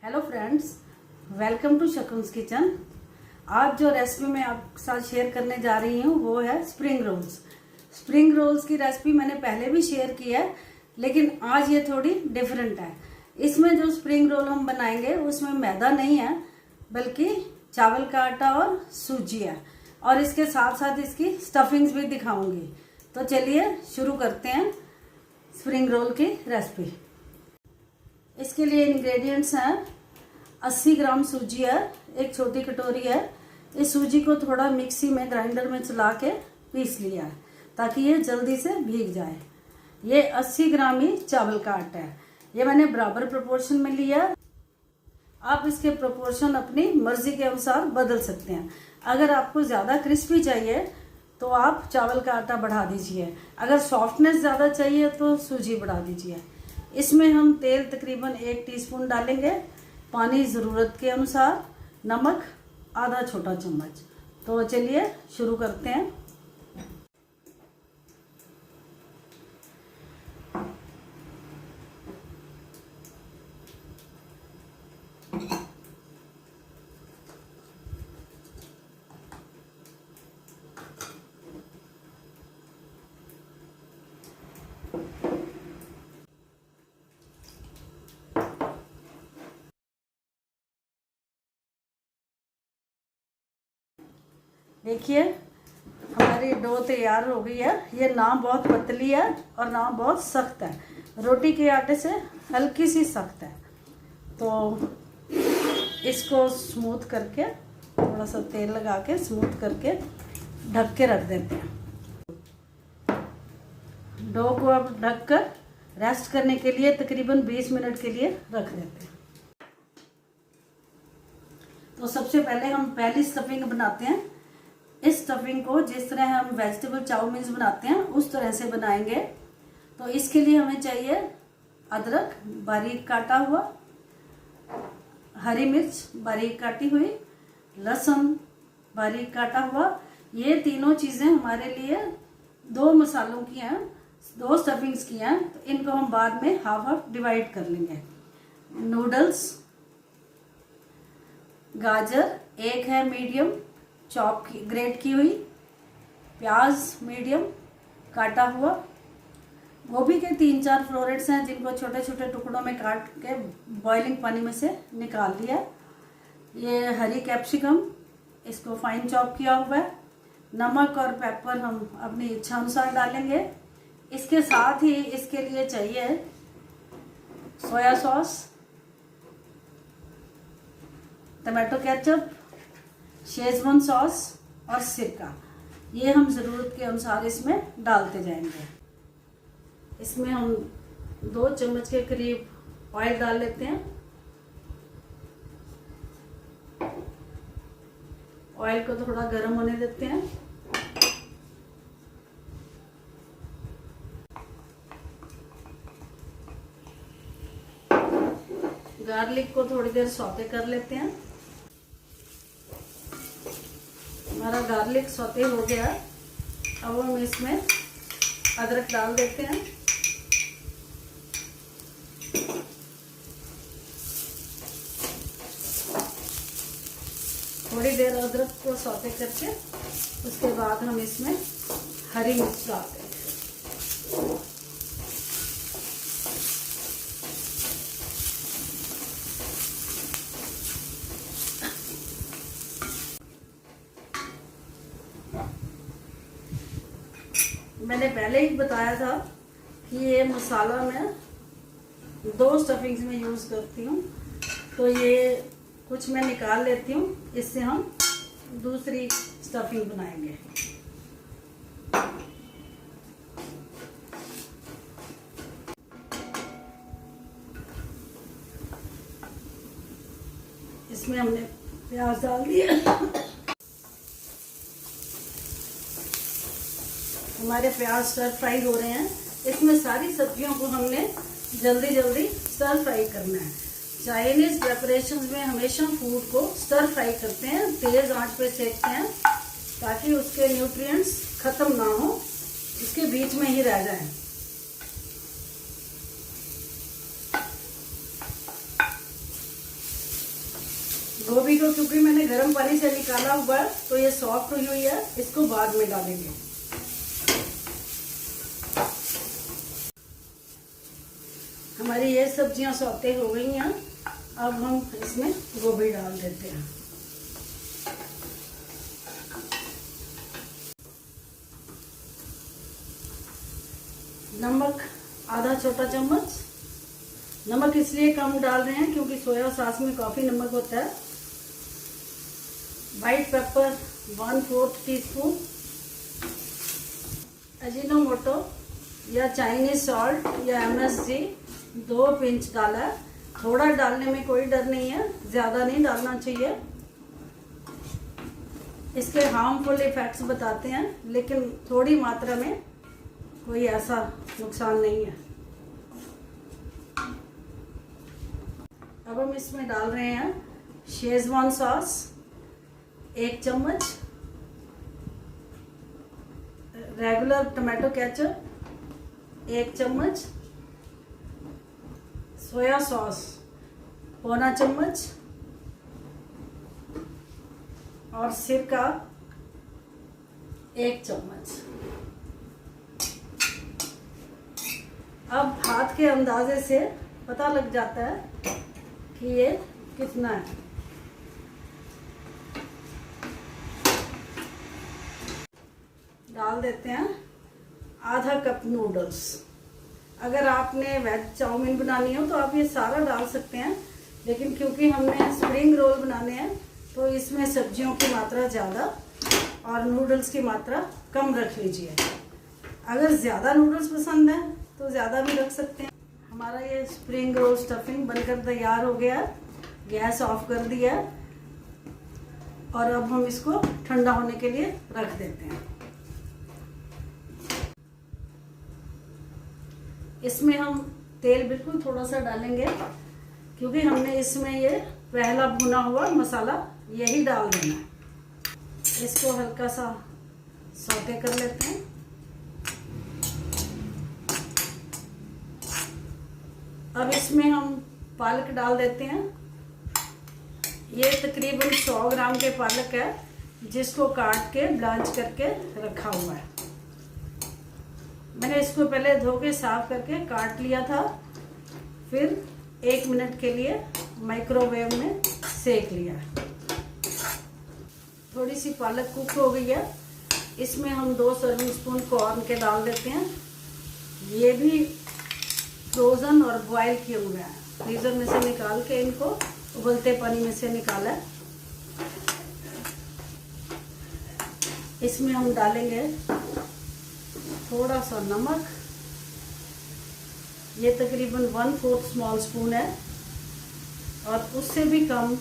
Hello friends, welcome to Shakun's kitchen. आज जो recipe मैं आपके साथ शेयर करने जा रही हूँ वो है स्प्रिंग रोल्स। स्प्रिंग रोल्स की रेसिपी मैंने पहले भी शेयर की है, लेकिन आज ये थोड़ी डिफरेंट है। इसमें जो स्प्रिंग रोल हम बनाएंगे उसमें मैदा नहीं है, बल्कि चावल का आटा और सूजी है, और इसके साथ साथ इसकी स्टफिंग्स भी दिखाऊंगी। तो चलिए शुरू करते हैं स्प्रिंग रोल की रेसिपी। इसके लिए इंग्रेडिएंट्स हैं 80 ग्राम सूजी है, एक छोटी कटोरी है। इस सूजी को थोड़ा मिक्सी में ग्राइंडर में चला के पीस लिया है ताकि ये जल्दी से भीग जाए। ये 80 ग्राम ही चावल का आटा है, ये मैंने बराबर प्रोपोर्शन में लिया। आप इसके प्रोपोर्शन अपनी मर्जी के अनुसार बदल सकते हैं। अगर आपको ज़्यादा क्रिस्पी चाहिए तो आप चावल का आटा बढ़ा दीजिए, अगर सॉफ्टनेस ज़्यादा चाहिए तो सूजी बढ़ा दीजिए। इसमें हम तेल तकरीबन 1 टीस्पून डालेंगे, पानी ज़रूरत के अनुसार, नमक आधा छोटा चम्मच। तो चलिए शुरू करते हैं। देखिए हमारी डो तैयार हो गई है। ये ना बहुत पतली है और ना बहुत सख्त है, रोटी के आटे से हल्की सी सख्त है। तो इसको स्मूथ करके, थोड़ा सा तेल लगा के स्मूथ करके ढक के रख देते हैं। डो को अब ढक कर रेस्ट करने के लिए तकरीबन 20 मिनट के लिए रख देते हैं। तो सबसे पहले हम पहली स्टफिंग बनाते हैं। इस स्टफिंग को जिस तरह हम वेजिटेबल चाउमीन्स बनाते हैं उस तरह से बनाएंगे। तो इसके लिए हमें चाहिए अदरक बारीक काटा हुआ, हरी मिर्च बारीक काटी हुई, लहसुन बारीक काटा हुआ। ये तीनों चीज़ें हमारे लिए 2 मसालों की हैं, 2 स्टफिंग्स की हैं। तो इनको हम बाद में हाफ हाफ डिवाइड कर लेंगे। नूडल्स, गाजर एक है मीडियम चॉप की ग्रेट की हुई, प्याज मीडियम काटा हुआ, गोभी के 3-4 फ्लोरेट्स हैं जिनको छोटे छोटे टुकड़ों में काट के बॉइलिंग पानी में से निकाल लिया। ये हरी कैप्सिकम, इसको फाइन चॉप किया हुआ है। नमक और पेपर हम अपनी इच्छा अनुसार डालेंगे। इसके साथ ही इसके लिए चाहिए soya sauce, tomato ketchup, Schezwan sauce और सिरका। ये हम ज़रूरत के अनुसार इसमें डालते जाएंगे। इसमें हम 2 चम्मच के करीब ऑयल डाल लेते हैं। ऑयल को थोड़ा गर्म होने देते हैं। गार्लिक को थोड़ी देर सौते कर लेते हैं। हमारा गार्लिक सौते हो गया। अब हम इसमें अदरक डाल देते हैं। थोड़ी देर अदरक को सौते करके उसके बाद हम इसमें हरी मिर्च डाल देंगे। मैंने पहले ही बताया था कि ये मसाला मैं 2 स्टफिंग्स में यूज़ करती हूँ। तो ये कुछ मैं निकाल लेती हूँ, इससे हम दूसरी स्टफिंग बनाएंगे। इसमें हमने प्याज डाल दिया। हमारे प्याज स्टर फ्राई हो रहे हैं। इसमें सारी सब्जियों को हमने जल्दी जल्दी स्टर फ्राई करना है। चाइनीज प्रेपरेशंस में हमेशा फूड को स्टर फ्राई करते हैं, तेज आंच पे सेकते हैं ताकि उसके न्यूट्रिएंट्स खत्म ना हो, इसके बीच में ही रह जाएं। गोभी को क्योंकि मैंने गर्म पानी से निकाला हुआ है तो ये सॉफ्ट हुई हुई है, इसको बाद में डालेंगे। हमारी ये सब्जियां सौते हो गई हैं। अब हम इसमें गोभी डाल देते हैं। नमक आधा छोटा चम्मच। नमक इसलिए कम डाल रहे हैं क्योंकि सोया सॉस में काफ़ी नमक होता है। White paper 1/4 teaspoon. अजीनोमोटो या चाइनीज सॉल्ट या MSG 2 पिंच डाला है। थोड़ा डालने में कोई डर नहीं है, ज़्यादा नहीं डालना चाहिए। इसके हार्मफुल इफ़ेक्ट्स बताते हैं, लेकिन थोड़ी मात्रा में कोई ऐसा नुकसान नहीं है। अब हम इसमें डाल रहे हैं शेजवान सॉस 1 चम्मच, रेगुलर टमाटो केचप 1 चम्मच, सोया सॉस 1/4 चम्मच और सिरका 1 चम्मच। अब हाथ के अंदाजे से पता लग जाता है कि ये कितना है। डाल देते हैं आधा कप नूडल्स। अगर आपने वेज चाउमीन बनानी हो तो आप ये सारा डाल सकते हैं, लेकिन क्योंकि हमने स्प्रिंग रोल बनाने हैं तो इसमें सब्जियों की मात्रा ज़्यादा और नूडल्स की मात्रा कम रख लीजिए। अगर ज़्यादा नूडल्स पसंद है तो ज़्यादा भी रख सकते हैं। हमारा ये स्प्रिंग रोल स्टफिंग बनकर तैयार हो गया। गैस ऑफ कर दिया और अब हम इसको ठंडा होने के लिए रख देते हैं। इसमें हम तेल बिल्कुल थोड़ा सा डालेंगे क्योंकि हमने इसमें ये पहला भुना हुआ मसाला यही डाल देना है। इसको हल्का सा सौते कर लेते हैं। अब इसमें हम पालक डाल देते हैं। ये तकरीबन 100 ग्राम के पालक है, जिसको काट के ब्लांच करके रखा हुआ है। मैंने इसको पहले धो के साफ करके काट लिया था, फिर 1 मिनट के लिए माइक्रोवेव में सेक लिया। थोड़ी सी पालक कुक हो गई है। इसमें हम 2 सर्विंग स्पून कॉर्न के डाल देते हैं। ये भी फ्रोज़न और बॉयल किए हुए हैं। फ्रीज़र में से निकाल के इनको उबलते पानी में से निकाला है। इसमें हम डालेंगे थोड़ा सा नमक। ये तकरीबन 1/4 स्मॉल स्पून है और उससे भी कम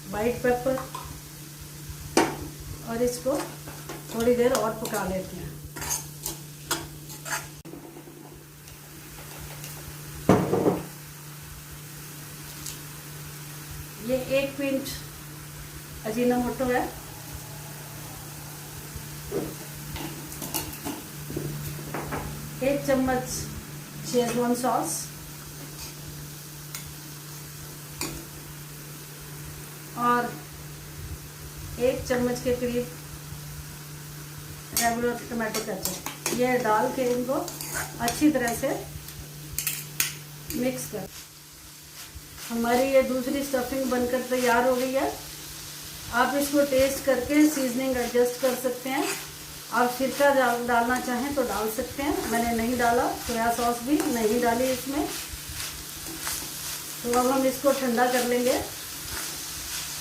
व्हाइट पेपर, और इसको थोड़ी देर और पका लेते हैं। ये 1 पिंच अजीनोमोटो है। एक चम्मच शेजवान सॉस और 1 चम्मच के करीब रेगुलर टमाटो केचप। ये डाल के इनको अच्छी तरह से मिक्स कर। हमारी ये दूसरी स्टफिंग बनकर तैयार हो गई है। आप इसको टेस्ट करके सीजनिंग एडजस्ट कर सकते हैं। आप सिरका डालना चाहें तो डाल सकते हैं, मैंने नहीं डाला। सोया सॉस भी नहीं डाली इसमें। तो अब हम इसको ठंडा कर लेंगे।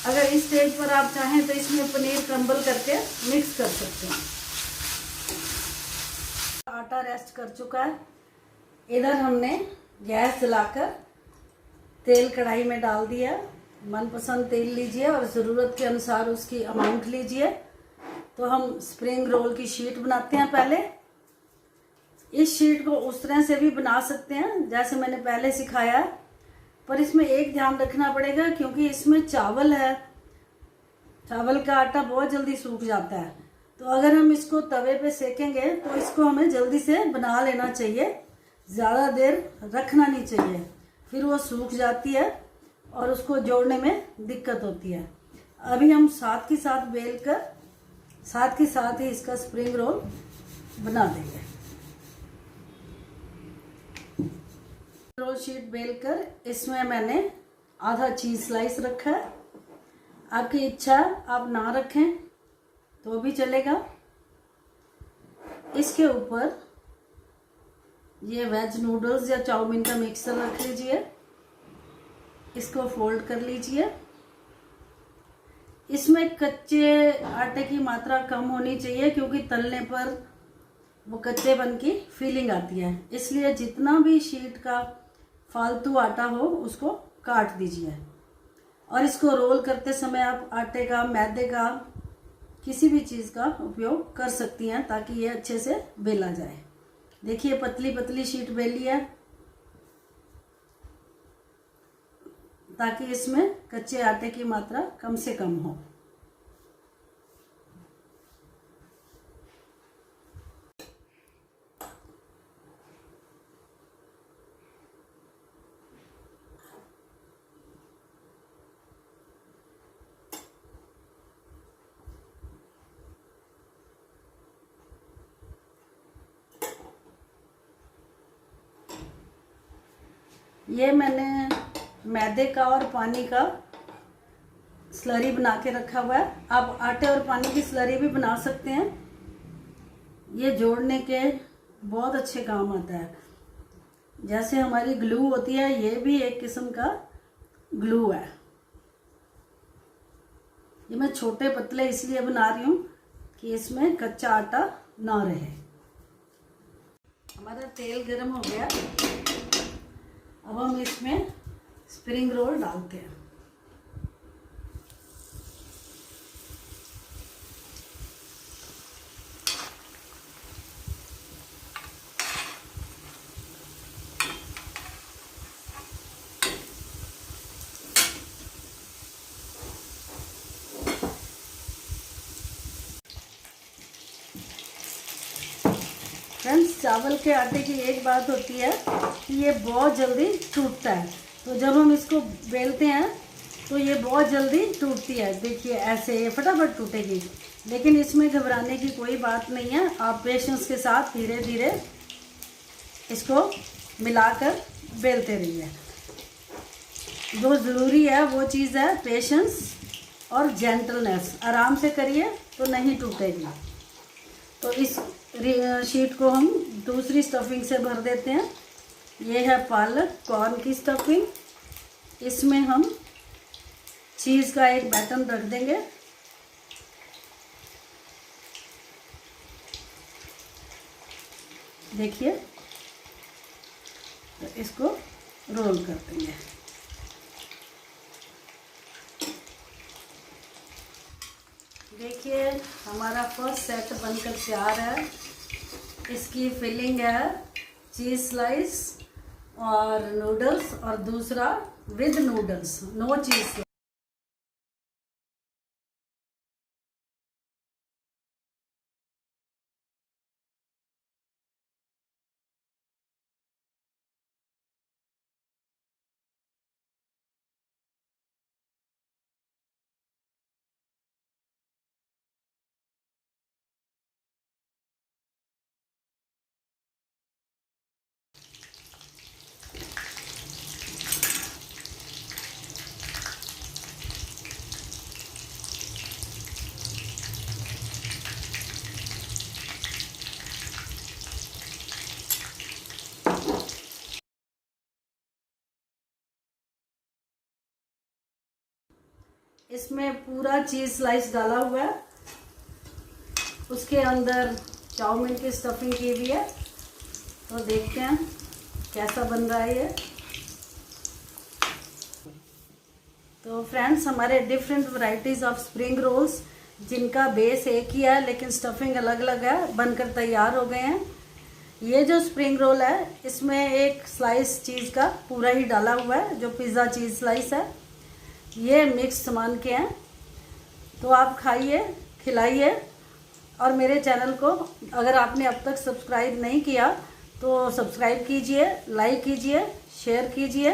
अगर इस स्टेज पर आप चाहें तो इसमें पनीर क्रम्बल करके मिक्स कर सकते हैं। आटा रेस्ट कर चुका है। इधर हमने गैस जलाकर तेल कढ़ाई में डाल दिया। मनपसंद तेल लीजिए और ज़रूरत के अनुसार उसकी अमाउंट लीजिए। तो हम स्प्रिंग रोल की शीट बनाते हैं। पहले इस शीट को उस तरह से भी बना सकते हैं जैसे मैंने पहले सिखाया, पर इसमें एक ध्यान रखना पड़ेगा क्योंकि इसमें चावल है। चावल का आटा बहुत जल्दी सूख जाता है, तो अगर हम इसको तवे पे सेकेंगे तो इसको हमें जल्दी से बना लेना चाहिए। ज़्यादा देर रखना नहीं चाहिए, फिर वो सूख जाती है और उसको जोड़ने में दिक्कत होती है। अभी हम साथ के साथ बेल कर साथ के साथ ही इसका स्प्रिंग रोल बना देंगे। रोल शीट बेल कर इसमें मैंने आधा चीज स्लाइस रखा है। आपकी इच्छा आप ना रखें तो भी चलेगा। इसके ऊपर ये वेज नूडल्स या चाउमीन का मिक्सर रख लीजिए। इसको फोल्ड कर लीजिए। इसमें कच्चे आटे की मात्रा कम होनी चाहिए क्योंकि तलने पर वो कच्चेपन की फीलिंग आती है, इसलिए जितना भी शीट का फालतू आटा हो उसको काट दीजिए। और इसको रोल करते समय आप आटे का, मैदे का, किसी भी चीज़ का उपयोग कर सकती हैं ताकि ये अच्छे से बेला जाए। देखिए पतली पतली शीट बेली है ताकि इसमें कच्चे आटे की मात्रा कम से कम हो। ये मैंने मैदे का और पानी का स्लरी बना के रखा हुआ है। आप आटे और पानी की स्लरी भी बना सकते हैं। ये जोड़ने के बहुत अच्छे काम आता है। जैसे हमारी ग्लू होती है, ये भी एक किस्म का ग्लू है। ये मैं छोटे पतले इसलिए बना रही हूँ कि इसमें कच्चा आटा ना रहे। हमारा तेल गर्म हो गया। अब हम इसमें स्प्रिंग रोल डालते हैं। फ्रेंड्स, चावल के आटे की एक बात होती है कि ये बहुत जल्दी टूटता है। तो जब हम इसको बेलते हैं तो ये बहुत जल्दी टूटती है। देखिए ऐसे ये फटाफट टूटेगी, लेकिन इसमें घबराने की कोई बात नहीं है। आप पेशेंस के साथ धीरे धीरे इसको मिलाकर बेलते रहिए। जो ज़रूरी है वो चीज़ है पेशेंस और जेंटलनेस। आराम से करिए तो नहीं टूटेगी। तो इस शीट को हम दूसरी स्टफिंग से भर देते हैं। ये है पालक कॉर्न की स्टफिंग। इसमें हम चीज़ का एक बैटन रख देंगे। देखिए, तो इसको रोल कर देंगे। देखिए हमारा फर्स्ट सेट बनकर तैयार है। इसकी फिलिंग है चीज़ स्लाइस और नूडल्स, और दूसरा विद नूडल्स, नो चीज़। इसमें पूरा चीज़ स्लाइस डाला हुआ है। उसके अंदर चाउमीन की स्टफिंग की हुई है। तो देखते हैं कैसा बन रहा है ये। तो फ्रेंड्स, हमारे different varieties of spring rolls, जिनका बेस एक ही है लेकिन स्टफिंग अलग अलग है, बनकर तैयार हो गए हैं। ये जो स्प्रिंग रोल है इसमें एक स्लाइस चीज़ का पूरा ही डाला हुआ है, जो पिज़्ज़ा चीज़ स्लाइस है। ये मिक्स सामान के हैं। तो आप खाइए, खिलाइए, और मेरे चैनल को अगर आपने अब तक सब्सक्राइब नहीं किया तो सब्सक्राइब कीजिए, लाइक कीजिए, शेयर कीजिए,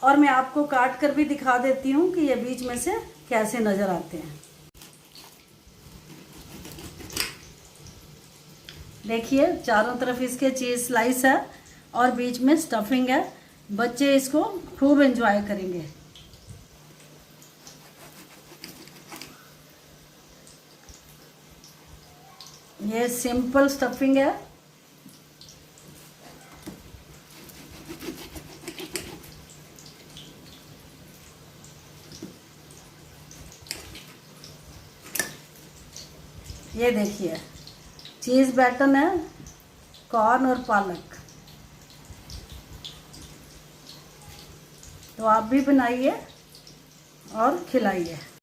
और मैं आपको काट कर भी दिखा देती हूँ कि ये बीच में से कैसे नज़र आते हैं। देखिए चारों तरफ इसके चीज़ स्लाइस है और बीच में स्टफिंग है। बच्चे इसको खूब एंजॉय करेंगे। ये सिंपल स्टफिंग है। ये देखिए चीज़ बैटन है, कॉर्न और पालक। तो आप भी बनाइए और खिलाइए।